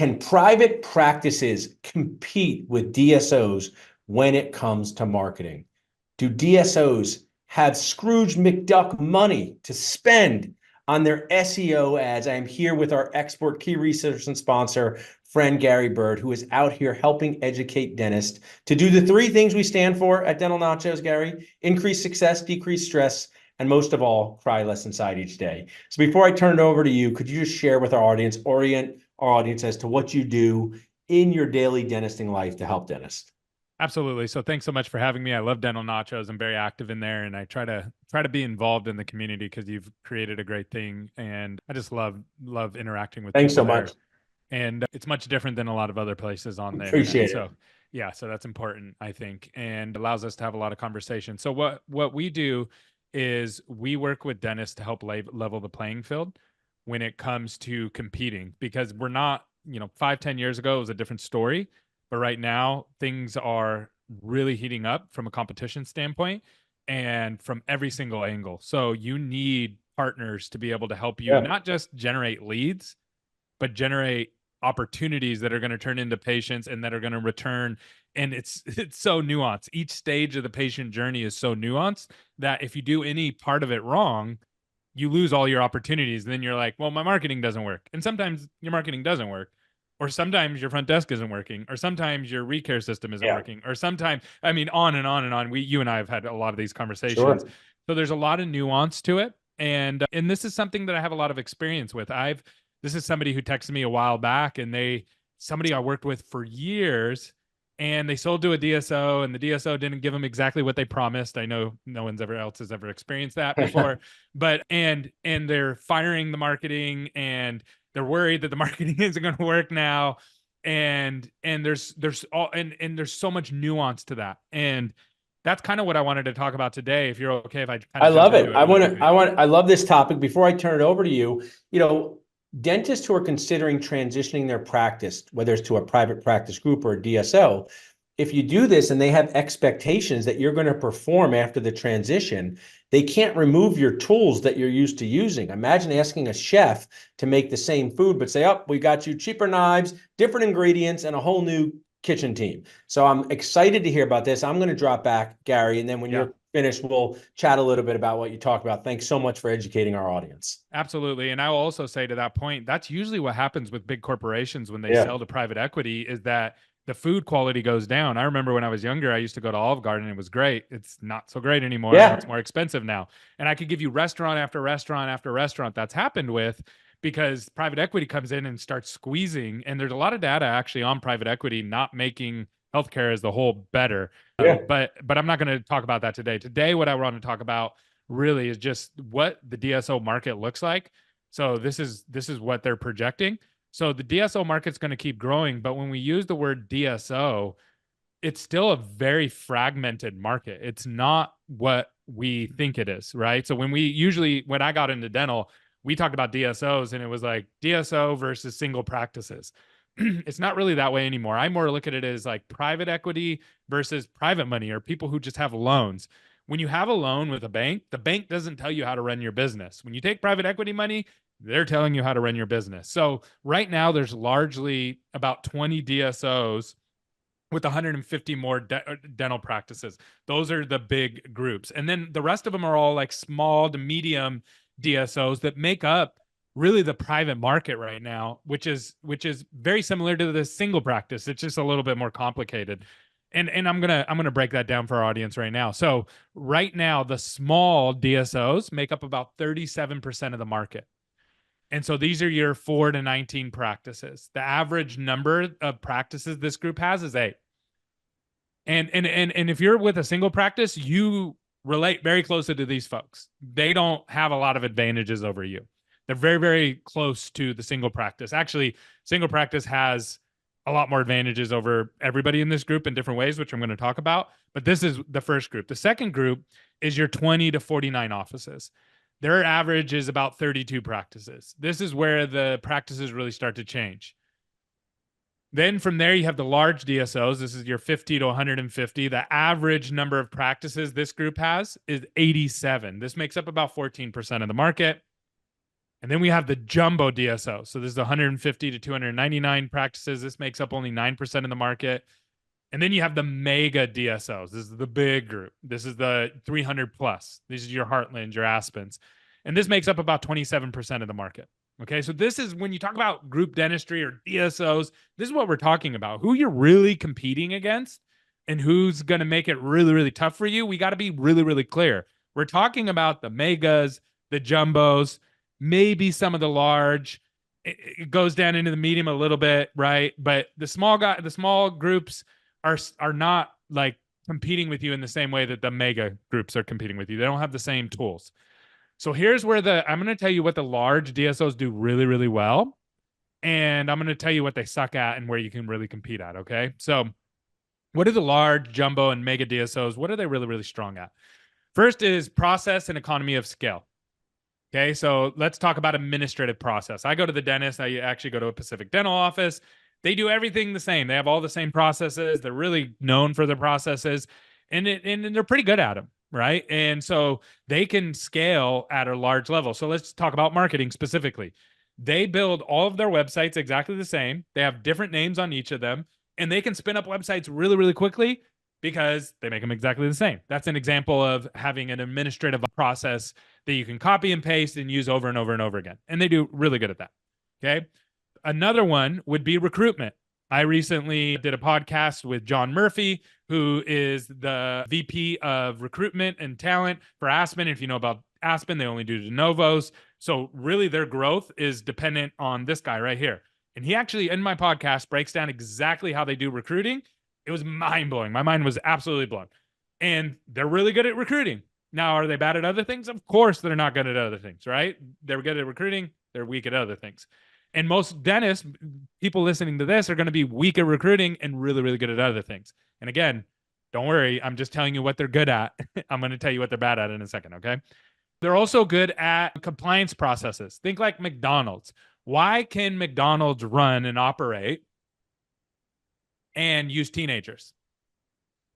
Can private practices compete with DSOs when it comes to marketing? Do DSOs have Scrooge McDuck money to spend on their SEO ads? I am here with our expert key research and sponsor, friend Gary Bird, who is out here helping educate dentists to do the three things we stand for at Dental Nachos, Gary: increase success, decrease stress, and most of all, cry less inside each day. So before I turn it over to you, could you just share with our audience, orient our audience as to what you do in your daily dentisting life to help dentists? Absolutely. So thanks so much for having me. I love Dental Nachos. I'm very active in there, and I try to be involved in the community because you've created a great thing, and I just love interacting with Thanks people so there. much. And it's much different than a lot of other places on the internet. Appreciate it. So yeah, so that's important, I think, and allows us to have a lot of conversation. So what we do is we work with dentists to help level the playing field when it comes to competing, because we're not, 5-10 years ago, it was a different story. But right now, things are really heating up from a competition standpoint and from every single angle. So you need partners to be able to help you Yeah. not just generate leads, but generate opportunities that are going to turn into patients and that are going to return. And it's so nuanced. Each stage of the patient journey is so nuanced that if you do any part of it wrong, you lose all your opportunities. And then you're like, well, my marketing doesn't work. And sometimes your marketing doesn't work. Or sometimes your front desk isn't working, or sometimes your recare system isn't Yeah. working, or sometimes, I mean, on and on and on. You and I have had a lot of these conversations. Sure. So there's a lot of nuance to it. And this is something that I have a lot of experience with. This is somebody who texted me a while back, and somebody I worked with for years, and they sold to a DSO, and the DSO didn't give them exactly what they promised. I know no one's else has ever experienced that before, but and they're firing the marketing, and they're worried that the marketing isn't going to work now, and there's there's so much nuance to that, and that's kind of what I wanted to talk about today. If you're okay, if I kind I of jump love into it. it really quickly. I love this topic. Before I turn it over to you, dentists who are considering transitioning their practice, whether it's to a private practice group or a DSO, if you do this and they have expectations that you're going to perform after the transition, they can't remove your tools that you're used to using. Imagine asking a chef to make the same food, but say, oh, we got you cheaper knives, different ingredients, and a whole new kitchen team. So I'm excited to hear about this. I'm going to drop back, Gary, and then when you're finished, we'll chat a little bit about what you talked about. Thanks so much for educating our audience. Absolutely. And I will also say to that point, that's usually what happens with big corporations when they sell to private equity, is that the food quality goes down. I remember when I was younger, I used to go to Olive Garden. It was great. It's not so great anymore. Yeah. It's more expensive now. And I could give you restaurant after restaurant after restaurant that's happened with, because private equity comes in and starts squeezing. And there's a lot of data actually on private equity not making healthcare as the whole better. Yeah. But I'm not going to talk about that today. Today, what I want to talk about really is just what the DSO market looks like. So this is what they're projecting. So the DSO market's going to keep growing, but when we use the word DSO, it's still a very fragmented market. It's not what we think it is, right? So when I got into dental, we talked about DSOs, and it was like DSO versus single practices. It's not really that way anymore. I more look at it as like private equity versus private money, or people who just have loans. When you have a loan with a bank, the bank doesn't tell you how to run your business. When you take private equity money, they're telling you how to run your business. So right now, there's largely about 20 DSOs with 150 more dental practices. Those are the big groups. And then the rest of them are all like small to medium DSOs that make up really the private market right now, which is very similar to the single practice. It's just a little bit more complicated. And I'm gonna break that down for our audience right now. So right now, the small DSOs make up about 37% of the market. And so these are your 4 to 19 practices. The average number of practices this group has is 8. And if you're with a single practice, you relate very closely to these folks. They don't have a lot of advantages over you. They're very, very close to the single practice. Actually, single practice has a lot more advantages over everybody in this group in different ways, which I'm going to talk about. But this is the first group. The second group is your 20 to 49 offices. Their average is about 32 practices. This is where the practices really start to change. Then from there, you have the large DSOs. This is your 50 to 150. The average number of practices this group has is 87. This makes up about 14% of the market. And then we have the jumbo DSO. So this is 150 to 299 practices. This makes up only 9% of the market. And then you have the mega DSOs. This is the big group. This is the 300 plus. These are your Heartlands, your Aspens. And this makes up about 27% of the market. Okay. So this is when you talk about group dentistry or DSOs, this is what we're talking about. Who you're really competing against and who's going to make it really, really tough for you. We got to be really, really clear. We're talking about the megas, the jumbos, maybe some of the large. It goes down into the medium a little bit, right? But the small groups are not like competing with you in the same way that the mega groups are competing with you. They don't have the same tools. So here's where I'm going to tell you what the large DSOs do really, really well. And I'm going to tell you what they suck at and where you can really compete at. Okay. So what are the large, jumbo, and mega DSOs? What are they really, really strong at? First is process and economy of scale. Okay, so let's talk about administrative process. I go to the dentist. I actually go to a Pacific Dental office. They do everything the same. They have all the same processes. They're really known for their processes, and they're pretty good at them, right? And so they can scale at a large level. So let's talk about marketing specifically. They build all of their websites exactly the same. They have different names on each of them, and they can spin up websites really, really quickly because they make them exactly the same. That's an example of having an administrative process that you can copy and paste and use over and over and over again. And they do really good at that. Okay. Another one would be recruitment. I recently did a podcast with John Murphy, who is the VP of recruitment and talent for Aspen. If you know about Aspen, they only do de novos. So really their growth is dependent on this guy right here. And he actually, in my podcast, breaks down exactly how they do recruiting. It was mind-blowing. My mind was absolutely blown. And they're really good at recruiting. Now, are they bad at other things? Of course, they're not good at other things, right? They're good at recruiting. They're weak at other things. And most dentists, people listening to this, are going to be weak at recruiting and really, really good at other things. And again, don't worry. I'm just telling you what they're good at. I'm going to tell you what they're bad at in a second, okay? They're also good at compliance processes. Think like McDonald's. Why can McDonald's run and operate and use teenagers?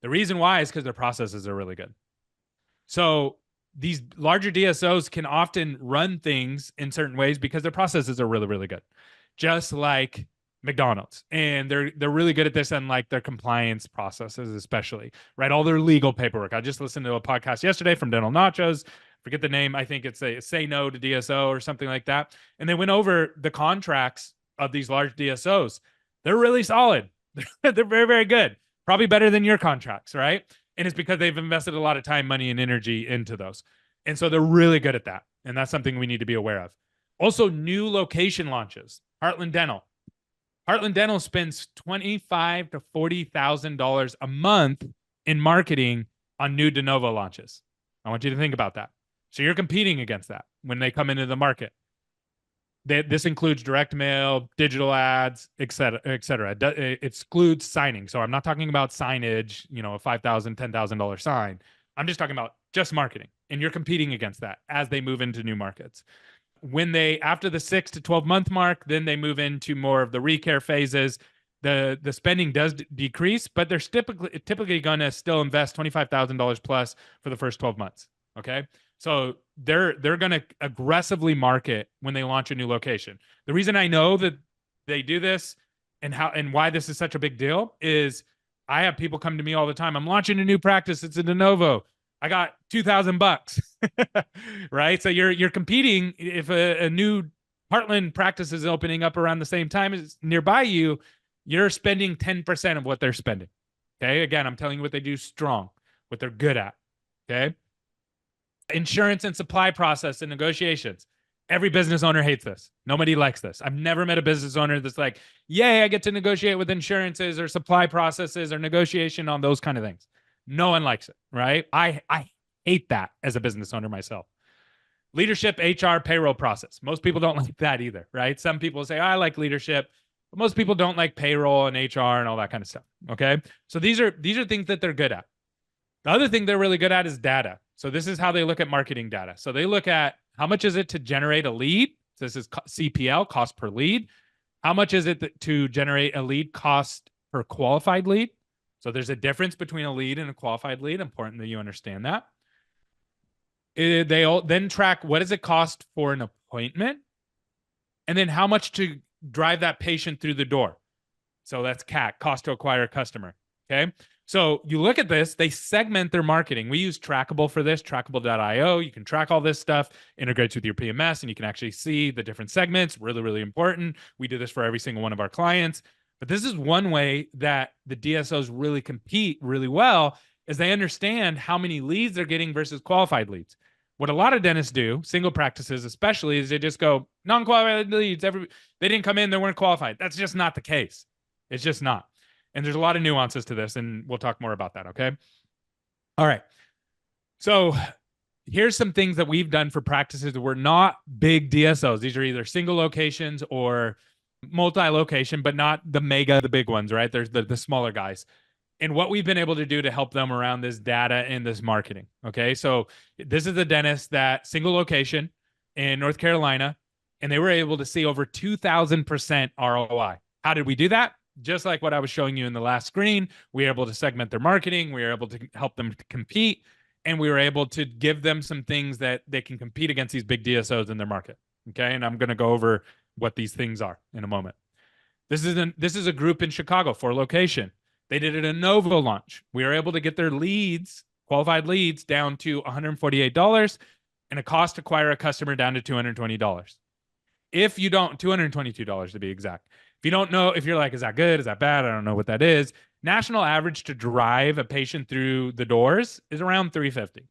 The reason why is because their processes are really good. So these larger DSOs can often run things in certain ways because their processes are really, really good, just like McDonald's. And they're really good at this and like their compliance processes, especially, right? All their legal paperwork. I just listened to a podcast yesterday from Dental Nachos. Forget the name. I think it's a Say No to DSO or something like that. And they went over the contracts of these large DSOs. They're really solid. They're very, very good. Probably better than your contracts, right? And it's because they've invested a lot of time, money, and energy into those. And so they're really good at that. And that's something we need to be aware of. Also, new location launches. Heartland Dental. Heartland Dental spends $25,000 to $40,000 a month in marketing on new de novo launches. I want you to think about that. So you're competing against that when they come into the market. This includes direct mail, digital ads, et cetera, et cetera. It excludes signing. So I'm not talking about signage, a $5,000, $10,000 sign. I'm just talking about just marketing. And you're competing against that as they move into new markets. When after the 6 to 12 month mark, then they move into more of the recare phases. The spending does decrease, but they're typically going to still invest $25,000 plus for the first 12 months. Okay. So they're going to aggressively market when they launch a new location. The reason I know that they do this and why this is such a big deal is I have people come to me all the time. I'm launching a new practice. It's a de novo. I got $2,000, right? So you're competing. If a new Heartland practice is opening up around the same time as nearby you, you're spending 10% of what they're spending. Okay. Again, I'm telling you what they do strong, what they're good at. Okay. Insurance and supply process and negotiations. Every business owner hates this. Nobody likes this. I've never met a business owner that's like, yay, I get to negotiate with insurances or supply processes or negotiation on those kind of things. No one likes it, right? I hate that as a business owner myself. Leadership, HR, payroll process. Most people don't like that either, right? Some people say, I like leadership, but most people don't like payroll and HR and all that kind of stuff, okay? So these are things that they're good at. The other thing they're really good at is data. So this is how they look at marketing data. So they look at how much is it to generate a lead? So this is CPL, cost per lead. How much is it to generate a lead, cost per qualified lead? So there's a difference between a lead and a qualified lead. Important that you understand that. They all then track what does it cost for an appointment and then how much to drive that patient through the door. So that's CAC, cost to acquire a customer. Okay. So you look at this, they segment their marketing. We use Trackable for this, trackable.io. You can track all this stuff, integrates with your PMS, and you can actually see the different segments. Really, really important. We do this for every single one of our clients. But this is one way that the DSOs really compete really well, is they understand how many leads they're getting versus qualified leads. What a lot of dentists do, single practices especially, is they just go, non-qualified leads. They didn't come in, they weren't qualified. That's just not the case. It's just not. And there's a lot of nuances to this, and we'll talk more about that, okay? All right. So here's some things that we've done for practices that were not big DSOs. These are either single locations or multi-location, but not the big ones, right? There's the smaller guys. And what we've been able to do to help them around this data and this marketing, okay? So this is a dentist that single location in North Carolina, and they were able to see over 2,000% ROI. How did we do that? Just like what I was showing you in the last screen, we were able to segment their marketing. We were able to help them to compete, and we were able to give them some things that they can compete against these big DSOs in their market. Okay. And I'm going to go over what these things are in a moment. This is a group in Chicago, 4-location. They did a Novo launch. We were able to get their leads, qualified leads, down to $148 and a cost to acquire a customer down to $220. If you don't, $222 to be exact. If you don't know, if you're like, is that good? Is that bad? I don't know what that is. National average to drive a patient through the doors is around $350.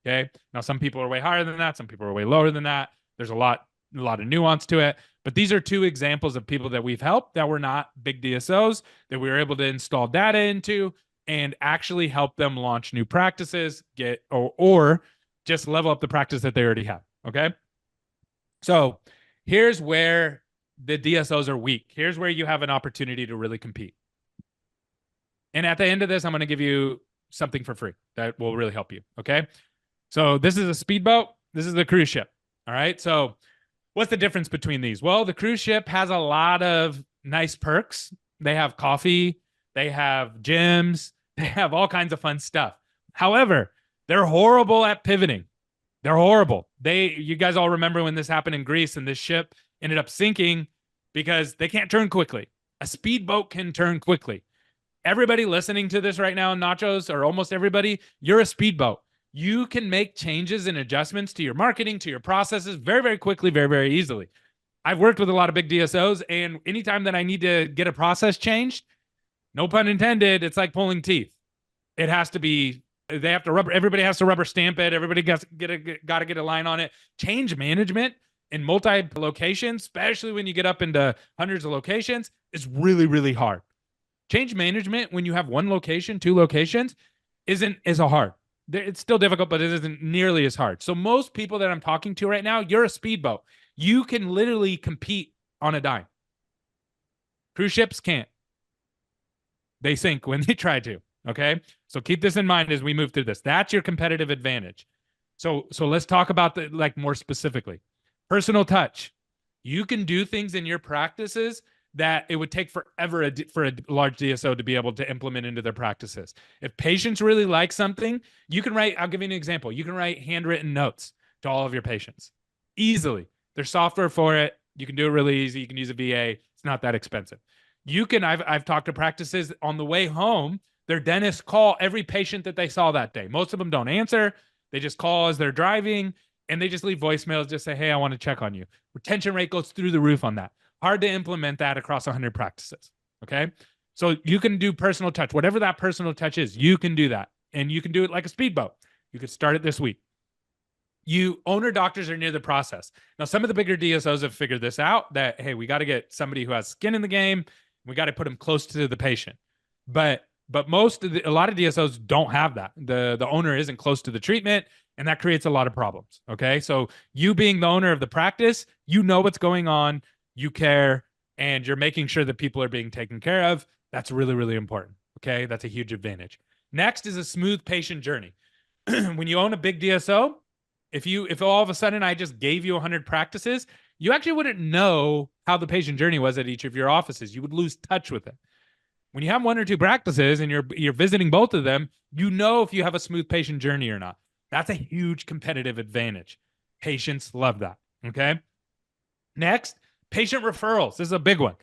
Okay. Now, some people are way higher than that. Some people are way lower than that. There's a lot of nuance to it. But these are two examples of people that we've helped that were not big DSOs, that we were able to install data into and actually help them launch new practices, or just level up the practice that they already have. Okay. So here's where the DSOs are weak. Here's where you have an opportunity to really compete. And at the end of this, I'm going to give you something for free that will really help you. Okay. So this is a speedboat. This is the cruise ship. All right. So what's the difference between these? Well, the cruise ship has a lot of nice perks. They have coffee. They have gyms. They have all kinds of fun stuff. However, they're horrible at pivoting. They're horrible. You guys all remember when this happened in Greece and this ship ended up sinking because they can't turn quickly. A speedboat can turn quickly. Everybody listening to this right now, Nachos, or almost everybody, you're a speedboat. You can make changes and adjustments to your marketing, to your processes very, very quickly, very, very easily. I've worked with a lot of big DSOs, and anytime that I need to get a process changed, no pun intended, it's like pulling teeth. It has to be, they have to everybody has to rubber stamp it. Everybody got to get a line on it. Change management in multi-locations, especially when you get up into hundreds of locations, is really, really hard. Change management when you have one location, 2 locations, isn't as hard. It's still difficult, but it isn't nearly as hard. So most people that I'm talking to right now, you're a speedboat. You can literally compete on a dime. Cruise ships can't. They sink when they try to. Okay. So keep this in mind as we move through this. That's your competitive advantage. So let's talk about more specifically. Personal touch. You can do things in your practices that it would take forever for a large DSO to be able to implement into their practices. If patients really like something, you can write, I'll give you an example. You can write handwritten notes to all of your patients easily. There's software for it. You can do it really easy. You can use a VA. It's not that expensive. I've talked to practices on the way home, their dentists call every patient that they saw that day. Most of them don't answer. They just call as they're driving and they just leave voicemails, just say, hey, I want to check on you. Retention rate goes through the roof on that. Hard to implement that across 100 practices. Okay. So you can do personal touch, whatever that personal touch is, you can do that. And you can do it like a speedboat. You could start it this week. Owner doctors are near the process. Now, some of the bigger DSOs have figured this out that, hey, we got to get somebody who has skin in the game. We got to put them close to the patient. But a lot of DSOs don't have that. The owner isn't close to the treatment, and that creates a lot of problems. Okay. So you being the owner of the practice, you know what's going on. You care, and you're making sure that people are being taken care of. That's really, really important. Okay. That's a huge advantage. Next is a smooth patient journey. When you own a big DSO, if all of a sudden I just gave you 100 practices, you actually wouldn't know how the patient journey was at each of your offices. You would lose touch with it. When you have 1 or 2 practices and you're visiting both of them, you know if you have a smooth patient journey or not. That's a huge competitive advantage. Patients love that. Okay. Next, Patient referrals. This is a big one.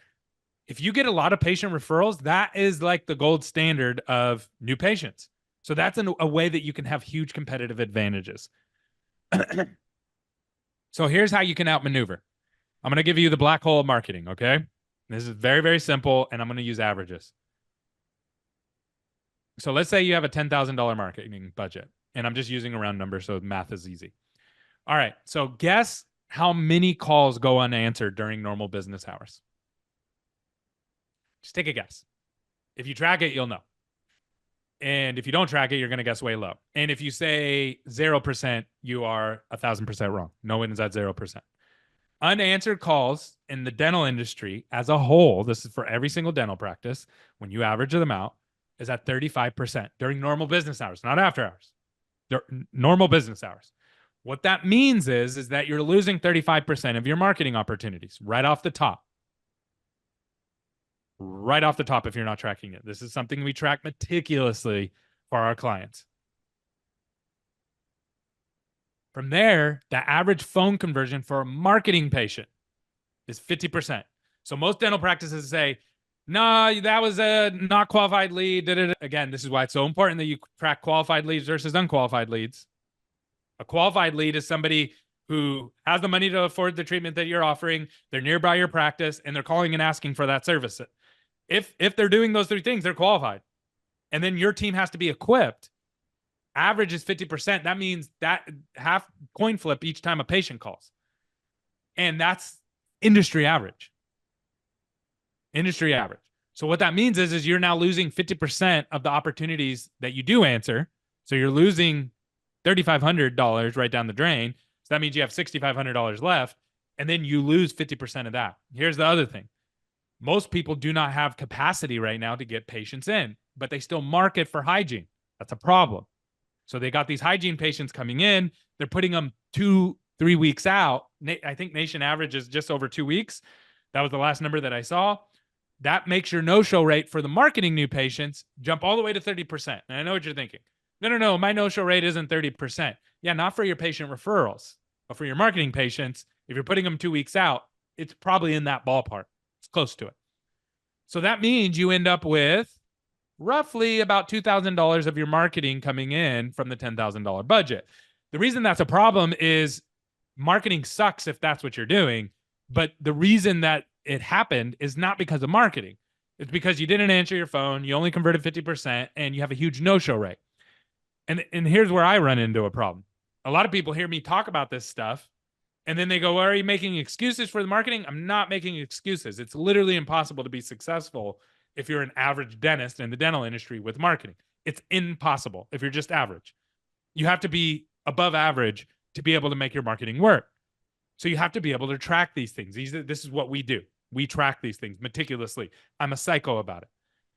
If you get a lot of patient referrals, that is like the gold standard of new patients. So that's a way that you can have huge competitive advantages. So here's how you can outmaneuver. I'm going to give you the black hole of marketing, okay? This is very, very simple, and I'm going to use averages. So let's say you have a $10,000 marketing budget, and I'm just using a round number, so math is easy. All right, so guess how many calls go unanswered during normal business hours? Just take a guess. If you track it, you'll know. And if you don't track it, you're going to guess way low. And if you say 0%, you are 1,000% wrong. No one is at 0%. Unanswered calls in the dental industry as a whole, this is for every single dental practice, when you average them out, is at 35% during normal business hours, not after hours. Normal business hours. What that means is that you're losing 35% of your marketing opportunities right off the top. Right off the top if you're not tracking it. This is something we track meticulously for our clients. From there, the average phone conversion for a marketing patient is 50%. So most dental practices say, no, that was a not qualified lead. Again, this is why it's so important that you track qualified leads versus unqualified leads. A qualified lead is somebody who has the money to afford the treatment that you're offering. They're nearby your practice and they're calling and asking for that service. If they're doing those three things, they're qualified. And then your team has to be equipped. Average is 50%. That means that half coin flip each time a patient calls. And that's industry average. Industry average. So what that means is you're now losing 50% of the opportunities that you do answer. So you're losing $3,500 right down the drain. So that means you have $6,500 left. And then you lose 50% of that. Here's the other thing. Most people do not have capacity right now to get patients in, but they still market for hygiene. That's a problem. So they got these hygiene patients coming in. They're putting them 2-3 weeks out. I think nation average is just over 2 weeks. That was the last number that I saw. That makes your no-show rate for the marketing new patients jump all the way to 30%. And I know what you're thinking. No, my no-show rate isn't 30%. Yeah, not for your patient referrals, but for your marketing patients, if you're putting them 2 weeks out, it's probably in that ballpark. It's close to it. So that means you end up with roughly about $2,000 of your marketing coming in from the $10,000 budget. The reason that's a problem is marketing sucks if that's what you're doing. But the reason that it happened is not because of marketing. It's because you didn't answer your phone. You only converted 50% and you have a huge no-show rate. And here's where I run into a problem. A lot of people hear me talk about this stuff and then they go, well, are you making excuses for the marketing? I'm not making excuses. It's literally impossible to be successful if you're an average dentist in the dental industry with marketing. It's impossible if you're just average. You have to be above average to be able to make your marketing work. So you have to be able to track these things. This is what we do. We track these things meticulously. I'm a psycho about it.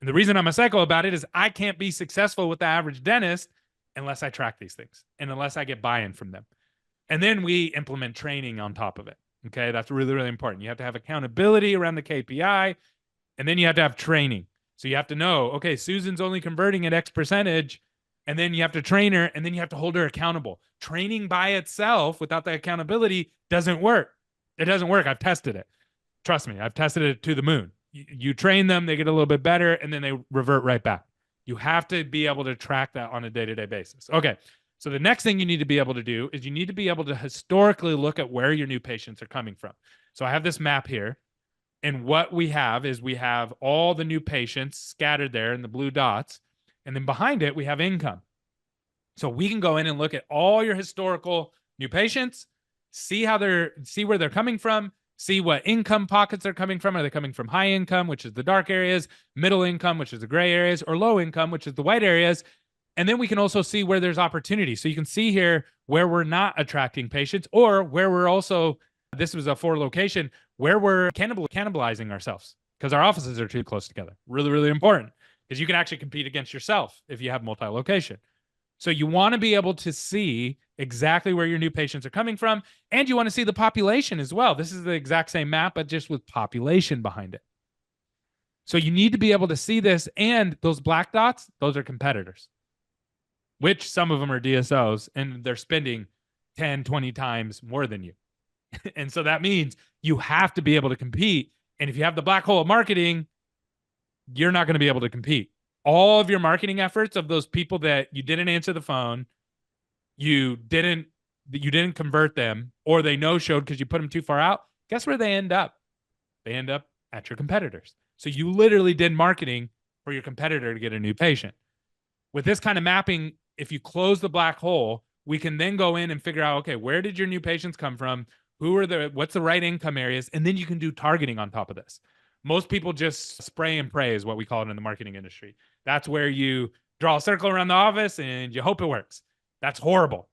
And the reason I'm a psycho about it is I can't be successful with the average dentist unless I track these things and unless I get buy-in from them. And then we implement training on top of it. Okay, that's really, really important. You have to have accountability around the KPI, and then you have to have training. So you have to know, okay, Susan's only converting at X percentage, and then you have to train her, and then you have to hold her accountable. Training by itself without the accountability doesn't work. It doesn't work. I've tested it. Trust me, I've tested it to the moon. You train them, they get a little bit better, and then they revert right back. You have to be able to track that on a day-to-day basis. Okay, so the next thing you need to be able to do is you need to be able to historically look at where your new patients are coming from. So I have this map here, and what we have is we have all the new patients scattered there in the blue dots, and then behind it, we have income. So we can go in and look at all your historical new patients, see where they're coming from, see what income pockets they're coming from. Are they coming from high income, which is the dark areas, middle income, which is the gray areas, or low income, which is the white areas? And then we can also see where there's opportunity. So you can see here where we're not attracting patients, or where we're also, this was a 4 location, where we're cannibalizing ourselves because our offices are too close together. Really, really important, because you can actually compete against yourself if you have multi-location. So you want to be able to see exactly where your new patients are coming from, and you want to see the population as well. This is the exact same map, but just with population behind it. So you need to be able to see this, and those black dots, those are competitors, which some of them are DSOs, and they're spending 10, 20 times more than you. And so that means you have to be able to compete. And if you have the black hole of marketing, you're not going to be able to compete. All of your marketing efforts of those people that you didn't answer the phone, you didn't convert them, or they no showed because you put them too far out, guess where they end up? They end up at your competitors. So you literally did marketing for your competitor to get a new patient. With this kind of mapping, if you close the black hole, we can then go in and figure out, okay, where did your new patients come from? What's the right income areas? And then you can do targeting on top of this. Most people just spray and pray is what we call it in the marketing industry. That's where you draw a circle around the office and you hope it works. That's horrible.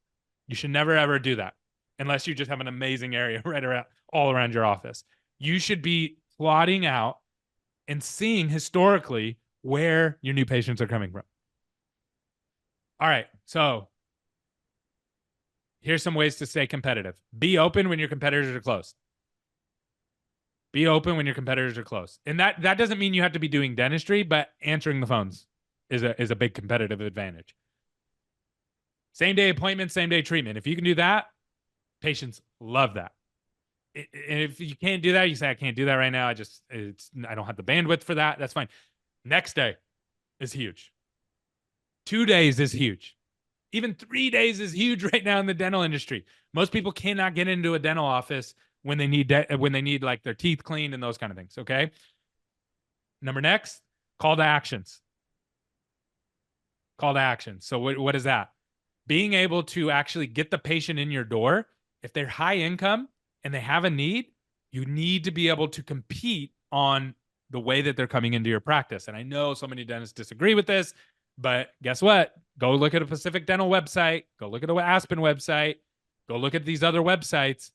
You should never, ever do that unless you just have an amazing area right around all around your office. You should be plotting out and seeing historically where your new patients are coming from. All right. So here's some ways to stay competitive. Be open when your competitors are closed. Be open when your competitors are closed. And that doesn't mean you have to be doing dentistry, but answering the phones is a big competitive advantage. Same day appointment, same day treatment. If you can do that, patients love that. And if you can't do that, you say, I can't do that right now. I don't have the bandwidth for that. That's fine. Next day is huge. 2 days is huge. Even 3 days is huge right now in the dental industry. Most people cannot get into a dental office when they need like their teeth cleaned and those kind of things. Okay. Next, call to actions. Call to action. So what is that? Being able to actually get the patient in your door. If they're high income and they have a need, you need to be able to compete on the way that they're coming into your practice. And I know so many dentists disagree with this, but guess what? Go look at a Pacific Dental website. Go look at an Aspen website. Go look at these other websites.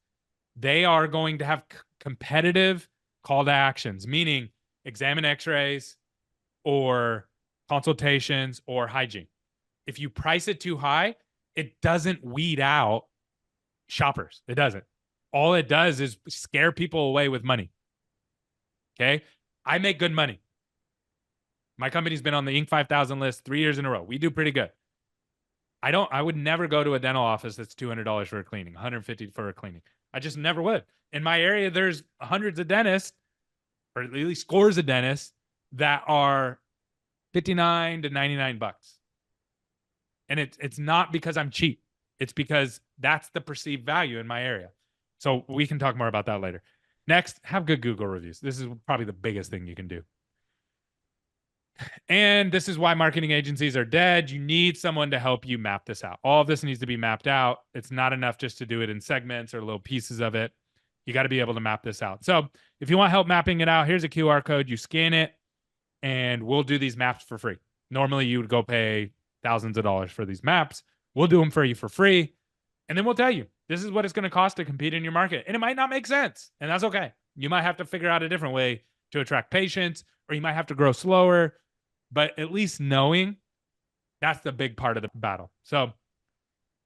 They are going to have competitive call to actions, meaning examine x-rays or consultations or hygiene. If you price it too high, it doesn't weed out shoppers. It doesn't. All it does is scare people away with money. Okay. I make good money. My company's been on the Inc. 5000 list 3 years in a row. We do pretty good. I would never go to a dental office that's $200 for a cleaning, $150 for a cleaning. I just never would. In my area, there's hundreds of dentists, or at least scores of dentists, that are $59 to $99. And it's not because I'm cheap. It's because that's the perceived value in my area. So we can talk more about that later. Next, have good Google reviews. This is probably the biggest thing you can do. And this is why marketing agencies are dead. You need someone to help you map this out. All of this needs to be mapped out. It's not enough just to do it in segments or little pieces of it. You got to be able to map this out. So if you want help mapping it out, here's a QR code. You scan it, and we'll do these maps for free. Normally, you would go pay thousands of dollars for these maps. We'll do them for you for free. And then we'll tell you, this is what it's going to cost to compete in your market. And it might not make sense. And that's okay. You might have to figure out a different way to attract patients, or you might have to grow slower. But at least knowing, that's the big part of the battle. So,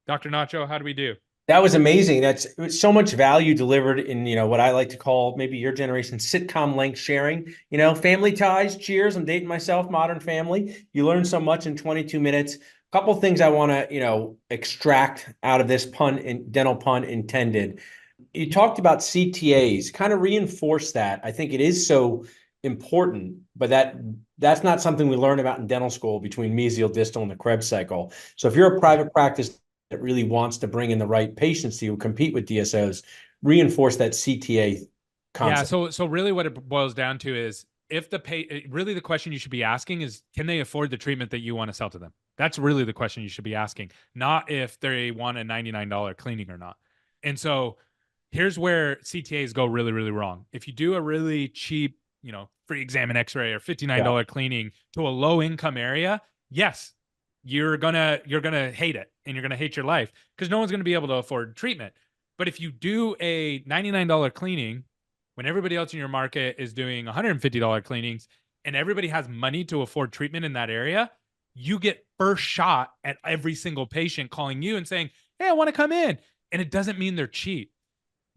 Dr. Nacho, how do we do? That was amazing. That's so much value delivered in, what I like to call maybe your generation sitcom length sharing, family ties. Cheers. I'm dating myself, Modern Family. You learn so much in 22 minutes. A couple of things I want to, extract out of this dental pun intended. You talked about CTAs, kind of reinforce that. I think it is so important, but that's not something we learn about in dental school between mesial, distal, and the Krebs cycle. So if you're a private practice that really wants to bring in the right patients to compete with DSOs, reinforce that CTA concept. Yeah. So really what it boils down to is really the question you should be asking is, can they afford the treatment that you want to sell to them? That's really the question you should be asking, not if they want a $99 cleaning or not. And so here's where CTAs go really, really wrong. If you do a really cheap, free exam and x-ray or $59 cleaning to a low income area, yes, you're gonna hate it, and you're gonna hate your life because no one's gonna be able to afford treatment. But if you do a $99 cleaning when everybody else in your market is doing $150 cleanings and everybody has money to afford treatment in that area, you get first shot at every single patient calling you and saying, hey, I want to come in. And it doesn't mean they're cheap.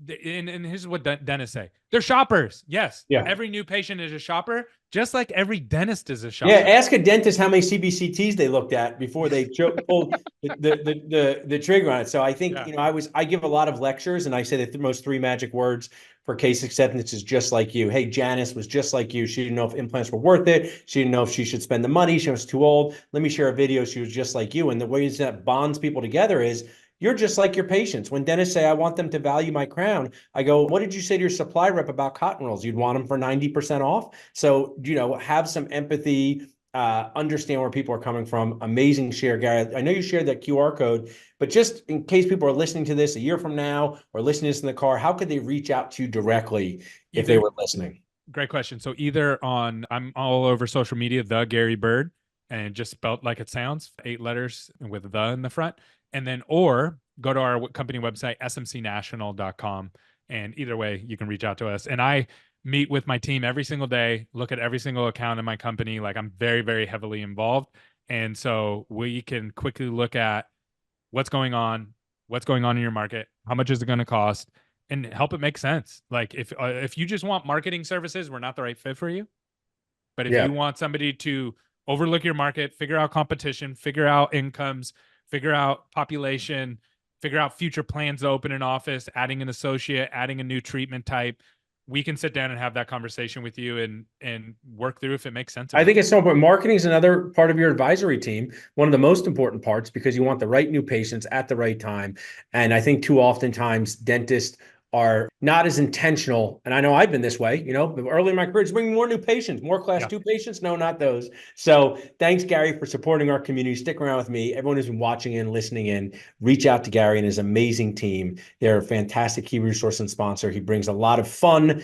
And here's what dentists say. They're shoppers. Yes. Yeah. Every new patient is a shopper, just like every dentist is a Yeah, shopper. ask a dentist how many CBCTs they looked at before they pulled the trigger on it. So I think, Yeah. I give a lot of lectures, and I say the most three magic words for case acceptance is just like you. Hey, Janice was just like you. She didn't know if implants were worth it. She didn't know if she should spend the money. She was too old. Let me share a video. She was just like you. And the ways that bonds people together is you're just like your patients. When dentists say, I want them to value my crown, I go, what did you say to your supply rep about cotton rolls? You'd want them for 90% off. So, have some empathy, understand where people are coming from. Amazing share, Gary. I know you shared that QR code, but just in case people are listening to this a year from now or listening to this in the car, how could they reach out to you directly if they were listening? Great question. So I'm all over social media, the Gary Bird, and just spelled like it sounds, 8 letters with the in the front. And then, or go to our company website, smcnational.com. And either way, you can reach out to us. And I meet with my team every single day, look at every single account in my company. Like, I'm very, very heavily involved. And so we can quickly look at what's going on, in your market, how much is it going to cost, and help it make sense. Like, if you just want marketing services, we're not the right fit for you. But if Yeah. you want somebody to overlook your market, figure out competition, figure out incomes, figure out population, figure out future plans to open an office, adding an associate, adding a new treatment type, we can sit down and have that conversation with you and work through if it makes sense. I think it's so important. Marketing is another part of your advisory team, one of the most important parts, because you want the right new patients at the right time. And I think too oftentimes dentists are not as intentional. And I know I've been this way, early in my career, just bringing more new patients, more class 2 patients. No, not those. So thanks, Gary, for supporting our community. Stick around with me. Everyone who's been watching and listening in, reach out to Gary and his amazing team. They're a fantastic key resource and sponsor. He brings a lot of fun